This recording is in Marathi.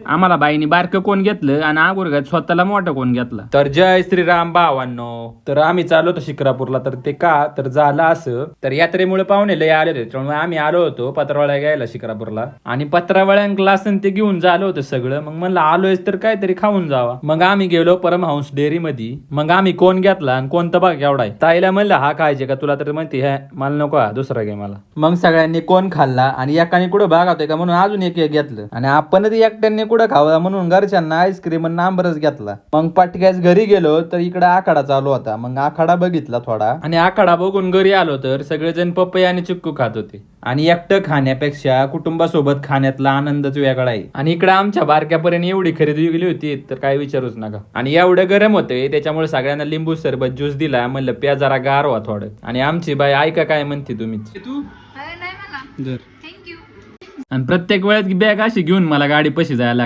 आम्हाला बाईने बारकं कोण घेतलं आणि आगुरगात स्वतःला मोठं कोण घेतलं. तर जय श्रीराम भावांनो. तर आम्ही चाललो होतो शिक्रापूरला. तर ते का तर झालं असं, तर यात्रेमुळे पाहुणे लय आले होते, त्यामुळे आम्ही आलो होतो पत्रावळ्या घ्यायला शिक्रापूरला. आणि पत्रावळ्या ग्लास ते घेऊन झालं होतं सगळं. मग म्हणलं आलोयच तर काहीतरी खाऊन जावा. मग आम्ही गेलो परमहंस डेअरी मध्ये. मग आम्ही कोण घेतला आणि कोणता भाग एवढा आहे. ताईला म्हणलं हा खायचे का तुला, तर म्हणते हे मला नको, हा दुसरा घे मला. मग सगळ्यांनी कोण खाल्ला आणि एकाने कुठं भाग होते का म्हणून अजून एक घेतलं. आणि आपण एकट्यांनी कुठं खावा म्हणून घरच्यांना आईस्क्रीम आणि आंबरस घेतला. मग पटक्यास घरी गेलो तर इकडे आखाडा चालू होता. मग आखाडा बघितला थोडा, आणि आखाडा बघून घरी आलो तर सगळेजण पपई आणि चिक्कू खात होते. आणि एकटं खाण्यापेक्षा कुटुंबासोबत खाण्यातला आनंदच वेगळा आहे. आणि इकडे आमच्या बारक्यापर्यंत एवढी खरेदी गेली होती तर काय विचारूच नका. आणि एवढं गरम होते त्याच्यामुळे सगळ्यांना लिंबू सरबत ज्यूस दिला. म्हणलं प्या जरा गार व्हा थोडं. आणि आमची बाई ऐका काय म्हणते तुम्ही तू आणि प्रत्येक वेळेस बॅग अशी घेऊन मला गाडी पशी जायला